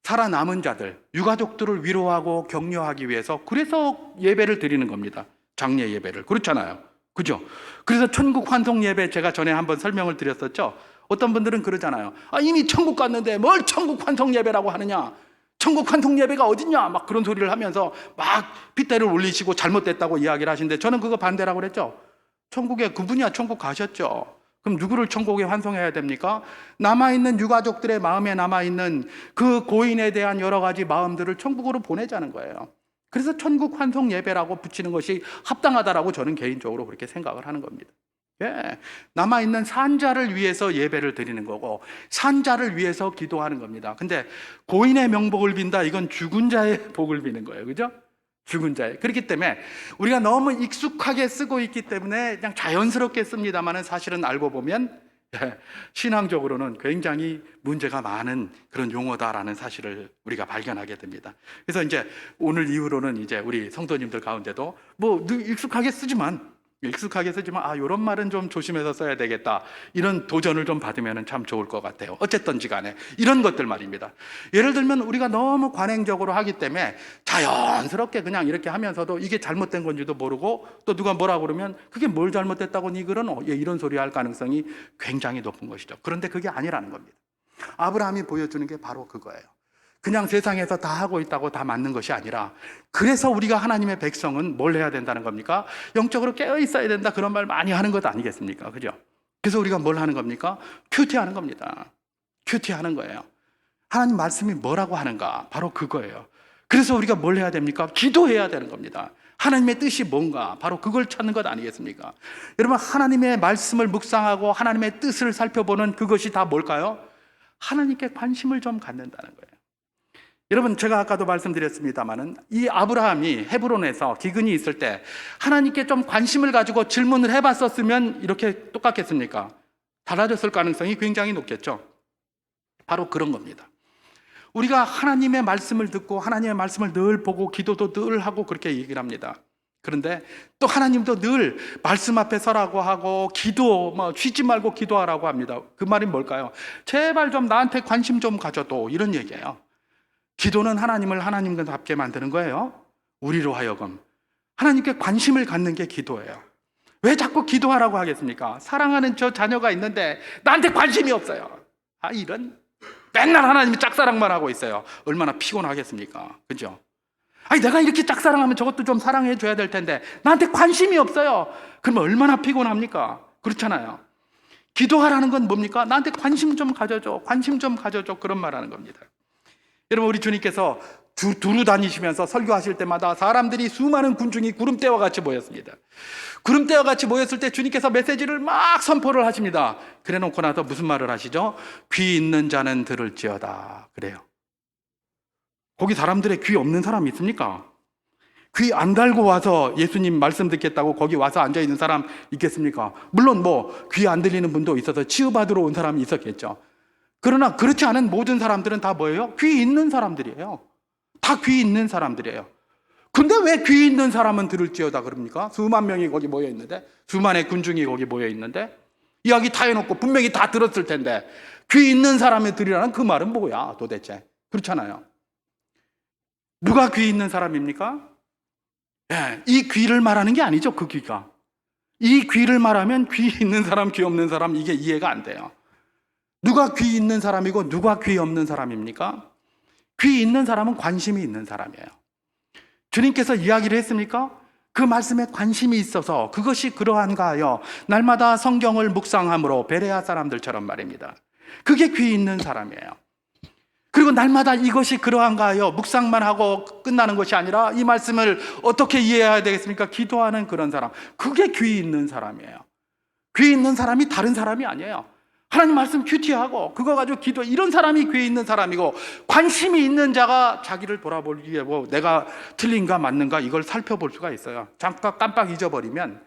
살아남은 자들, 유가족들을 위로하고 격려하기 위해서, 그래서 예배를 드리는 겁니다. 장례 예배를. 그렇잖아요. 그죠? 그래서 천국 환송 예배, 제가 전에 한번 설명을 드렸었죠. 어떤 분들은 그러잖아요. 이미 천국 갔는데 뭘 천국 환송 예배라고 하느냐? 천국 환송 예배가 어딨냐? 막 그런 소리를 하면서 막 핏대를 올리시고 잘못됐다고 이야기를 하시는데, 저는 그거 반대라고 그랬죠. 천국에 그분이야 천국 가셨죠. 그럼 누구를 천국에 환송해야 됩니까? 남아있는 유가족들의 마음에 남아있는 그 고인에 대한 여러 가지 마음들을 천국으로 보내자는 거예요. 그래서 천국 환송 예배라고 붙이는 것이 합당하다라고 저는 개인적으로 그렇게 생각을 하는 겁니다. 남아있는 산자를 위해서 예배를 드리는 거고, 산자를 위해서 기도하는 겁니다. 근데 고인의 명복을 빈다, 이건 죽은 자의 복을 비는 거예요. 그죠? 죽은 자예요. 그렇기 때문에 우리가 너무 익숙하게 쓰고 있기 때문에 그냥 자연스럽게 씁니다만은 사실은 알고 보면 신앙적으로는 굉장히 문제가 많은 그런 용어다라는 사실을 우리가 발견하게 됩니다. 그래서 이제 오늘 이후로는 이제 우리 성도님들 가운데도 뭐 익숙하게 쓰지만 이런 말은 좀 조심해서 써야 되겠다, 이런 도전을 좀 받으면 참 좋을 것 같아요. 어쨌든지 간에 이런 것들 말입니다. 예를 들면 우리가 너무 관행적으로 하기 때문에 자연스럽게 그냥 이렇게 하면서도 이게 잘못된 건지도 모르고, 또 누가 뭐라 그러면 그게 뭘 잘못됐다고 니 글은 이런 소리 할 가능성이 굉장히 높은 것이죠. 그런데 그게 아니라는 겁니다. 아브라함이 보여주는 게 바로 그거예요. 그냥 세상에서 다 하고 있다고 다 맞는 것이 아니라, 그래서 우리가 하나님의 백성은 뭘 해야 된다는 겁니까? 영적으로 깨어 있어야 된다, 그런 말 많이 하는 것 아니겠습니까? 그죠? 그래서 우리가 뭘 하는 겁니까? 큐티하는 겁니다. 큐티하는 거예요. 하나님 말씀이 뭐라고 하는가? 바로 그거예요. 그래서 우리가 뭘 해야 됩니까? 기도해야 되는 겁니다. 하나님의 뜻이 뭔가? 바로 그걸 찾는 것 아니겠습니까? 여러분, 하나님의 말씀을 묵상하고 하나님의 뜻을 살펴보는 그것이 다 뭘까요? 하나님께 관심을 좀 갖는다는 거예요. 여러분, 제가 아까도 말씀드렸습니다마는 이 아브라함이 헤브론에서 기근이 있을 때 하나님께 좀 관심을 가지고 질문을 해봤었으면 이렇게 똑같겠습니까? 달라졌을 가능성이 굉장히 높겠죠. 바로 그런 겁니다. 우리가 하나님의 말씀을 듣고 하나님의 말씀을 늘 보고 기도도 늘 하고 그렇게 얘기를 합니다. 그런데 또 하나님도 늘 말씀 앞에 서라고 하고 기도, 쉬지 말고 기도하라고 합니다. 그 말이 뭘까요? 제발 좀 나한테 관심 좀 가져도, 이런 얘기예요. 기도는 하나님을 하나님답게 만드는 거예요. 우리로 하여금 하나님께 관심을 갖는 게 기도예요. 왜 자꾸 기도하라고 하겠습니까? 사랑하는 저 자녀가 있는데 나한테 관심이 없어요. 이런, 맨날 하나님이 짝사랑만 하고 있어요. 얼마나 피곤하겠습니까? 그죠? 내가 이렇게 짝사랑하면 저것도 좀 사랑해 줘야 될 텐데 나한테 관심이 없어요. 그러면 얼마나 피곤합니까? 그렇잖아요. 기도하라는 건 뭡니까? 나한테 관심 좀 가져줘, 관심 좀 가져줘, 그런 말 하는 겁니다. 여러분, 우리 주님께서 두루 다니시면서 설교하실 때마다 사람들이, 수많은 군중이 구름대와 같이 모였습니다. 구름대와 같이 모였을 때 주님께서 메시지를 막 선포를 하십니다. 그래 놓고 나서 무슨 말을 하시죠? 귀 있는 자는 들을지어다, 그래요. 거기 사람들의 귀 없는 사람이 있습니까? 귀 안 달고 와서 예수님 말씀 듣겠다고 거기 와서 앉아있는 사람 있겠습니까? 물론 귀 안 들리는 분도 있어서 치유받으러 온 사람이 있었겠죠. 그러나 그렇지 않은 모든 사람들은 다 뭐예요? 귀 있는 사람들이에요. 다 귀 있는 사람들이에요. 근데 왜 귀 있는 사람은 들을지어다 그럽니까? 수만 명이 거기 모여 있는데, 수만의 군중이 거기 모여 있는데, 이야기 다 해놓고 분명히 다 들었을 텐데 귀 있는 사람이 들으라는 그 말은 뭐야 도대체? 그렇잖아요. 누가 귀 있는 사람입니까? 이 귀를 말하는 게 아니죠. 그 귀가, 이 귀를 말하면 귀 있는 사람, 귀 없는 사람, 이게 이해가 안 돼요. 누가 귀 있는 사람이고 누가 귀 없는 사람입니까? 귀 있는 사람은 관심이 있는 사람이에요. 주님께서 이야기를 했습니까? 그 말씀에 관심이 있어서, 그것이 그러한가 하여 날마다 성경을 묵상함으로, 베레아 사람들처럼 말입니다. 그게 귀 있는 사람이에요. 그리고 날마다 이것이 그러한가 하여 묵상만 하고 끝나는 것이 아니라 이 말씀을 어떻게 이해해야 되겠습니까? 기도하는 그런 사람, 그게 귀 있는 사람이에요. 귀 있는 사람이 다른 사람이 아니에요. 하나님 말씀 큐티하고 그거 가지고 기도, 이런 사람이 귀 있는 사람이고, 관심이 있는 자가 자기를 돌아보기 위해 내가 틀린가 맞는가 이걸 살펴볼 수가 있어요. 잠깐 깜빡 잊어버리면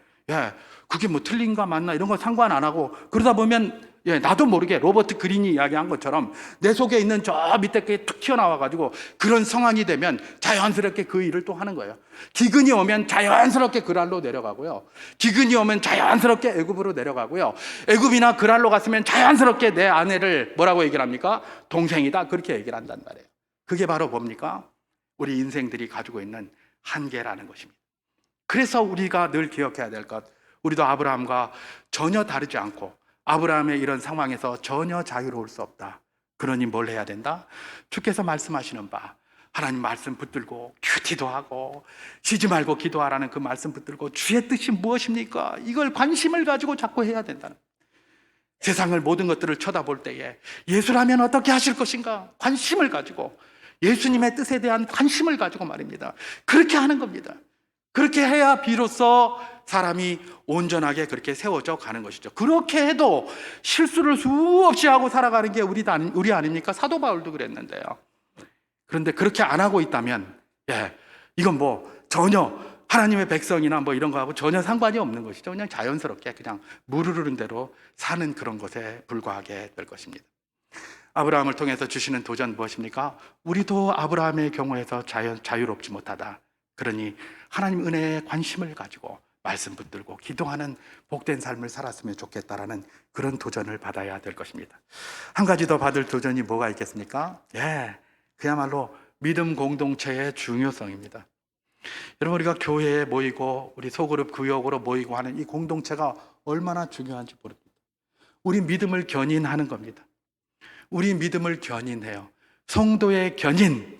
그게 틀린가 맞나 이런 거 상관 안 하고, 그러다 보면 나도 모르게 로버트 그린이 이야기한 것처럼 내 속에 있는 저 밑에 게 툭 튀어나와가지고 그런 상황이 되면 자연스럽게 그 일을 또 하는 거예요. 기근이 오면 자연스럽게 그랄로 내려가고요, 기근이 오면 자연스럽게 애굽으로 내려가고요, 애굽이나 그랄로 갔으면 자연스럽게 내 아내를 뭐라고 얘기를 합니까? 동생이다, 그렇게 얘기를 한단 말이에요. 그게 바로 뭡니까? 우리 인생들이 가지고 있는 한계라는 것입니다. 그래서 우리가 늘 기억해야 될 것, 우리도 아브라함과 전혀 다르지 않고 아브라함의 이런 상황에서 전혀 자유로울 수 없다. 그러니 뭘 해야 된다? 주께서 말씀하시는 바, 하나님 말씀 붙들고 큐티도 하고 쉬지 말고 기도하라는 그 말씀 붙들고, 주의 뜻이 무엇입니까? 이걸 관심을 가지고 자꾸 해야 된다는, 세상을 모든 것들을 쳐다볼 때에 예수라면 어떻게 하실 것인가? 관심을 가지고, 예수님의 뜻에 대한 관심을 가지고 말입니다. 그렇게 하는 겁니다. 그렇게 해야 비로소 사람이 온전하게 그렇게 세워져 가는 것이죠. 그렇게 해도 실수를 수없이 하고 살아가는 게 우리 아닙니까? 사도 바울도 그랬는데요. 그런데 그렇게 안 하고 있다면 이건 전혀 하나님의 백성이나 뭐 이런 거하고 전혀 상관이 없는 것이죠. 그냥 자연스럽게 그냥 무르르는 대로 사는 그런 것에 불과하게 될 것입니다. 아브라함을 통해서 주시는 도전 무엇입니까? 우리도 아브라함의 경우에서 자유롭지 못하다. 그러니 하나님 은혜에 관심을 가지고 말씀 붙들고 기도하는 복된 삶을 살았으면 좋겠다라는 그런 도전을 받아야 될 것입니다. 한 가지 더 받을 도전이 뭐가 있겠습니까? 그야말로 믿음 공동체의 중요성입니다. 여러분, 우리가 교회에 모이고 우리 소그룹 구역으로 모이고 하는 이 공동체가 얼마나 중요한지 모릅니다. 우리 믿음을 견인하는 겁니다. 우리 믿음을 견인해요. 성도의 견인.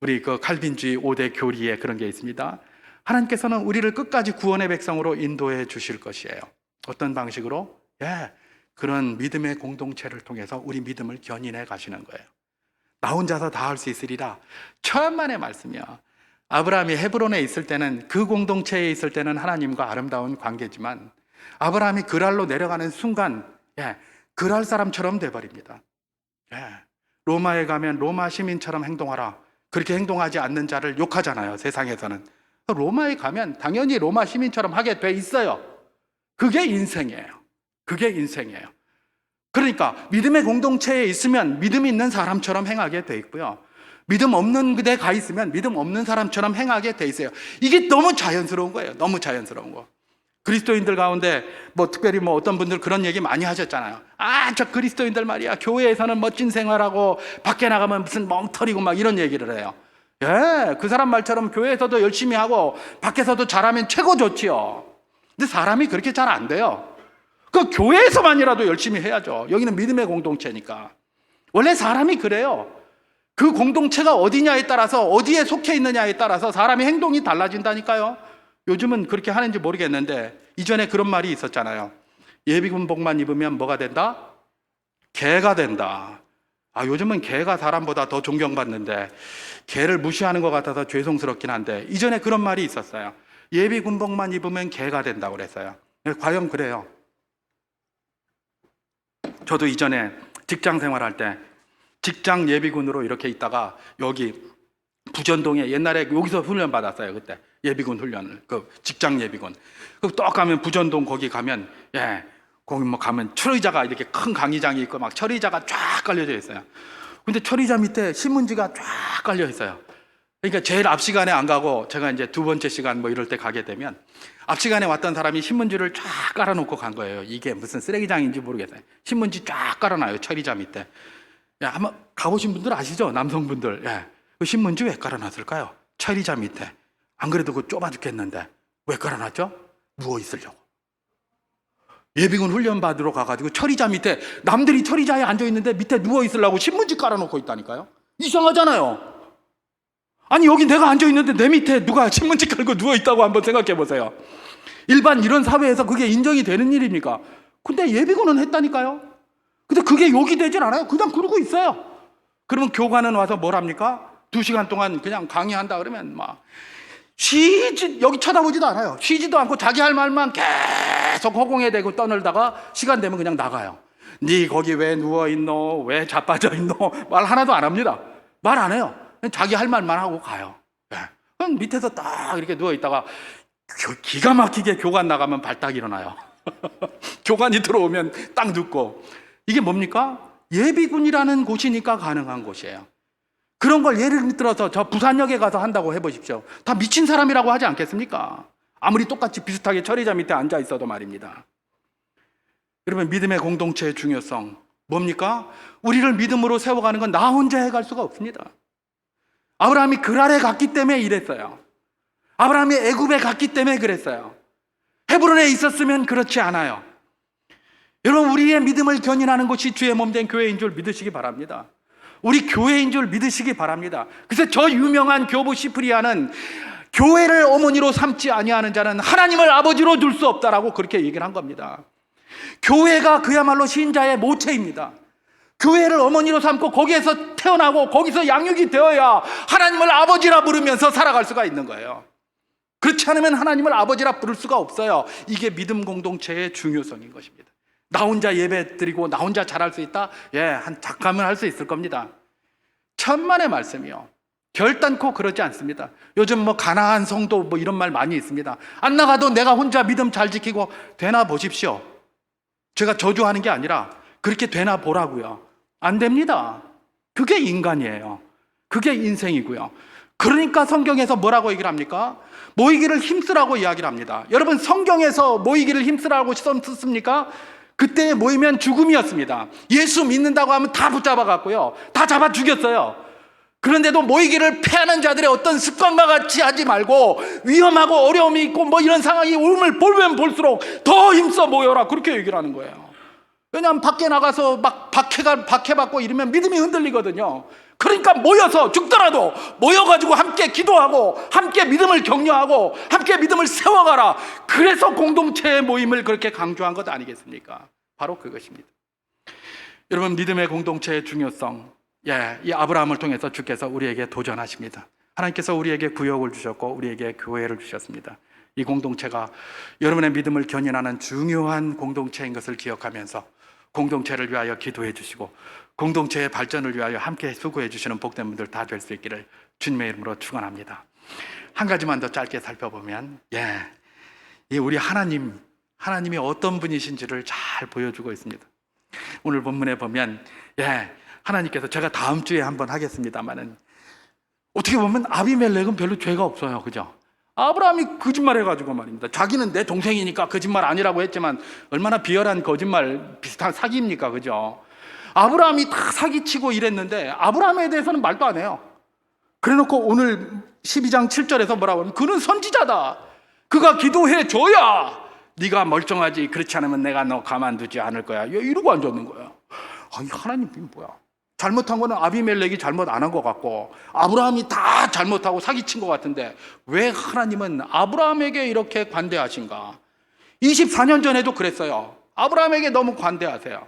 우리 그 칼빈주의 5대 교리에 그런 게 있습니다. 하나님께서는 우리를 끝까지 구원의 백성으로 인도해 주실 것이에요. 어떤 방식으로? 그런 믿음의 공동체를 통해서 우리 믿음을 견인해 가시는 거예요. 나 혼자서 다 할 수 있으리라. 천만의 말씀이야. 아브라함이 헤브론에 있을 때는, 그 공동체에 있을 때는 하나님과 아름다운 관계지만 아브라함이 그랄로 내려가는 순간 그랄 사람처럼 돼버립니다. 로마에 가면 로마 시민처럼 행동하라. 그렇게 행동하지 않는 자를 욕하잖아요, 세상에서는. 로마에 가면 당연히 로마 시민처럼 하게 돼 있어요. 그게 인생이에요. 그게 인생이에요. 그러니까 믿음의 공동체에 있으면 믿음 있는 사람처럼 행하게 돼 있고요, 믿음 없는 데 가 있으면 믿음 없는 사람처럼 행하게 돼 있어요. 이게 너무 자연스러운 거예요. 너무 자연스러운 거. 그리스도인들 가운데 특별히 어떤 분들 그런 얘기 많이 하셨잖아요. 저 그리스도인들 말이야, 교회에서는 멋진 생활하고 밖에 나가면 무슨 멍터리고 막 이런 얘기를 해요. 그 사람 말처럼 교회에서도 열심히 하고 밖에서도 잘하면 최고 좋지요. 근데 사람이 그렇게 잘 안 돼요. 그 교회에서만이라도 열심히 해야죠. 여기는 믿음의 공동체니까. 원래 사람이 그래요. 그 공동체가 어디냐에 따라서, 어디에 속해 있느냐에 따라서 사람의 행동이 달라진다니까요. 요즘은 그렇게 하는지 모르겠는데 이전에 그런 말이 있었잖아요. 예비군복만 입으면 뭐가 된다? 개가 된다. 요즘은 개가 사람보다 더 존경받는데 개를 무시하는 것 같아서 죄송스럽긴 한데 이전에 그런 말이 있었어요. 예비군복만 입으면 개가 된다고 그랬어요. 과연 그래요? 저도 이전에 직장 생활할 때 직장 예비군으로 이렇게 있다가 여기 부전동에, 옛날에 여기서 훈련 받았어요. 그때 예비군 훈련을, 그 직장 예비군. 또 가면 부전동 거기 가면 거기 가면 철의자가 이렇게 큰 강의장이 있고 막 철의자가 쫙 깔려져 있어요. 근데 철의자 밑에 신문지가 쫙 깔려 있어요. 그러니까 제일 앞 시간에 안 가고 제가 이제 두 번째 시간 이럴 때 가게 되면 앞 시간에 왔던 사람이 신문지를 쫙 깔아놓고 간 거예요. 이게 무슨 쓰레기장인지 모르겠어요. 신문지 쫙 깔아놔요, 철의자 밑에. 아마 가보신 분들 아시죠? 남성분들. 그 신문지 왜 깔아놨을까요? 철의자 밑에. 안 그래도 그거 좁아 죽겠는데 왜 깔아놨죠? 누워 있으려고. 예비군 훈련 받으러 가가지고 철의자 밑에, 남들이 철의자에 앉아있는데 밑에 누워 있으려고 신문지 깔아놓고 있다니까요. 이상하잖아요. 아니, 여기 내가 앉아있는데 내 밑에 누가 신문지 깔고 누워있다고 한번 생각해 보세요. 일반 이런 사회에서 그게 인정이 되는 일입니까? 근데 예비군은 했다니까요. 근데 그게 욕이 되질 않아요. 그냥 그러고 있어요. 그러면 교관은 와서 뭘 합니까? 2시간 동안 그냥 강의한다 그러면 여기 쳐다보지도 않아요. 쉬지도 않고 자기 할 말만 계속 허공에 대고 떠늘다가 시간 되면 그냥 나가요. 네 거기 왜 누워있노? 왜 자빠져 있노? 말 하나도 안 합니다. 말 안 해요. 자기 할 말만 하고 가요. 그럼 밑에서 딱 이렇게 누워있다가 기가 막히게 교관 나가면 발딱 일어나요. 교관이 들어오면 딱 눕고. 이게 뭡니까? 예비군이라는 곳이니까 가능한 곳이에요. 그런 걸 예를 들어서 저 부산역에 가서 한다고 해보십시오. 다 미친 사람이라고 하지 않겠습니까? 아무리 똑같이 비슷하게 철의자 밑에 앉아 있어도 말입니다. 여러분, 믿음의 공동체의 중요성 뭡니까? 우리를 믿음으로 세워가는 건 나 혼자 해갈 수가 없습니다. 아브라함이 그랄에 갔기 때문에 이랬어요. 아브라함이 애굽에 갔기 때문에 그랬어요. 헤브론에 있었으면 그렇지 않아요. 여러분, 우리의 믿음을 견인하는 것이 주의 몸된 교회인 줄 믿으시기 바랍니다. 우리 교회인 줄 믿으시기 바랍니다. 그래서 저 유명한 교부 시프리아는 교회를 어머니로 삼지 아니하는 자는 하나님을 아버지로 둘 수 없다라고 그렇게 얘기를 한 겁니다. 교회가 그야말로 신자의 모체입니다. 교회를 어머니로 삼고 거기에서 태어나고 거기서 양육이 되어야 하나님을 아버지라 부르면서 살아갈 수가 있는 거예요. 그렇지 않으면 하나님을 아버지라 부를 수가 없어요. 이게 믿음 공동체의 중요성인 것입니다. 나 혼자 예배 드리고 나 혼자 잘할 수 있다? 잠깐은 할 수 있을 겁니다. 천만의 말씀이요. 결단코 그러지 않습니다. 요즘 뭐 가나안 성도 뭐 이런 말 많이 있습니다. 안 나가도 내가 혼자 믿음 잘 지키고 되나 보십시오. 제가 저주하는 게 아니라 그렇게 되나 보라고요. 안 됩니다. 그게 인간이에요. 그게 인생이고요. 그러니까 성경에서 뭐라고 얘기를 합니까? 모이기를 힘쓰라고 이야기를 합니다. 여러분, 성경에서 모이기를 힘쓰라고 썼습니까? 그때 모이면 죽음이었습니다. 예수 믿는다고 하면 다 붙잡아 갔고요, 다 잡아 죽였어요. 그런데도 모이기를 패하는 자들의 어떤 습관과 같이 하지 말고, 위험하고 어려움이 있고 뭐 이런 상황이 오면 볼면 볼수록 더 힘써 모여라, 그렇게 얘기를 하는 거예요. 왜냐하면 밖에 나가서 막 박해받고 이러면 믿음이 흔들리거든요. 그러니까 모여서 죽더라도 모여가지고 함께 기도하고 함께 믿음을 격려하고 함께 믿음을 세워가라. 그래서 공동체의 모임을 그렇게 강조한 것 아니겠습니까? 바로 그것입니다. 여러분, 믿음의 공동체의 중요성, 이 아브라함을 통해서 주께서 우리에게 도전하십니다. 하나님께서 우리에게 구역을 주셨고 우리에게 교회를 주셨습니다. 이 공동체가 여러분의 믿음을 견인하는 중요한 공동체인 것을 기억하면서 공동체를 위하여 기도해 주시고 공동체의 발전을 위하여 함께 수고해 주시는 복된 분들 다 될 수 있기를 주님의 이름으로 축원합니다. 한 가지만 더 짧게 살펴보면, 이 우리 하나님이 어떤 분이신지를 잘 보여주고 있습니다. 오늘 본문에 보면, 하나님께서, 제가 다음 주에 한번 하겠습니다만은, 어떻게 보면 아비멜렉은 별로 죄가 없어요, 그죠? 아브라함이 거짓말해가지고 말입니다. 자기는 내 동생이니까 거짓말 아니라고 했지만 얼마나 비열한 거짓말, 비슷한 사기입니까, 그죠? 아브라함이 다 사기치고 이랬는데 아브라함에 대해서는 말도 안 해요. 그래놓고 오늘 12장 7절에서 뭐라고 하면, 그는 선지자다. 그가 기도해 줘야 네가 멀쩡하지, 그렇지 않으면 내가 너 가만두지 않을 거야, 이러고 앉았는 거예요. 아니, 하나님이 뭐야? 잘못한 거는 아비멜렉이 잘못 안 한 것 같고 아브라함이 다 잘못하고 사기친 것 같은데 왜 하나님은 아브라함에게 이렇게 관대하신가? 24년 전에도 그랬어요. 아브라함에게 너무 관대하세요.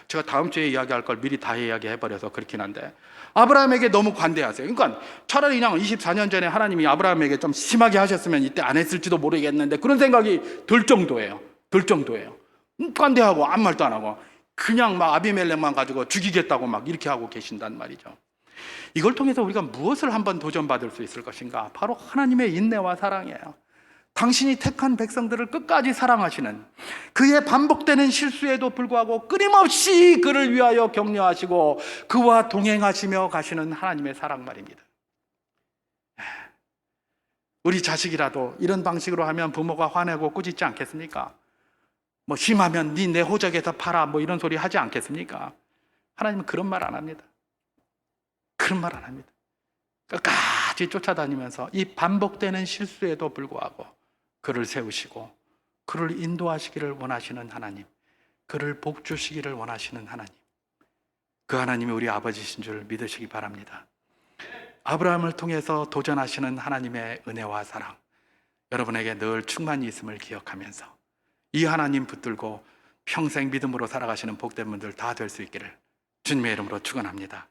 제가 다음 주에 이야기할 걸 미리 다 이야기해버려서 그렇긴 한데, 아브라함에게 너무 관대하세요. 그러니까 차라리 그냥 24년 전에 하나님이 아브라함에게 좀 심하게 하셨으면 이때 안 했을지도 모르겠는데 그런 생각이 들 정도예요. 관대하고 아무 말도 안 하고 그냥 막 아비멜렉만 가지고 죽이겠다고 막 이렇게 하고 계신단 말이죠. 이걸 통해서 우리가 무엇을 한번 도전받을 수 있을 것인가? 바로 하나님의 인내와 사랑이에요. 당신이 택한 백성들을 끝까지 사랑하시는, 그의 반복되는 실수에도 불구하고 끊임없이 그를 위하여 격려하시고 그와 동행하시며 가시는 하나님의 사랑 말입니다. 우리 자식이라도 이런 방식으로 하면 부모가 화내고 꾸짖지 않겠습니까? 뭐 심하면 네 내 호적에서 팔아, 뭐 이런 소리 하지 않겠습니까? 하나님은 그런 말 안 합니다. 그런 말 안 합니다. 끝까지 쫓아다니면서 이 반복되는 실수에도 불구하고 그를 세우시고 그를 인도하시기를 원하시는 하나님, 그를 복주시기를 원하시는 하나님, 그 하나님이 우리 아버지신 줄 믿으시기 바랍니다. 아브라함을 통해서 도전하시는 하나님의 은혜와 사랑, 여러분에게 늘 충만히 있음을 기억하면서 이 하나님 붙들고 평생 믿음으로 살아가시는 복된 분들 다 될 수 있기를 주님의 이름으로 축원합니다.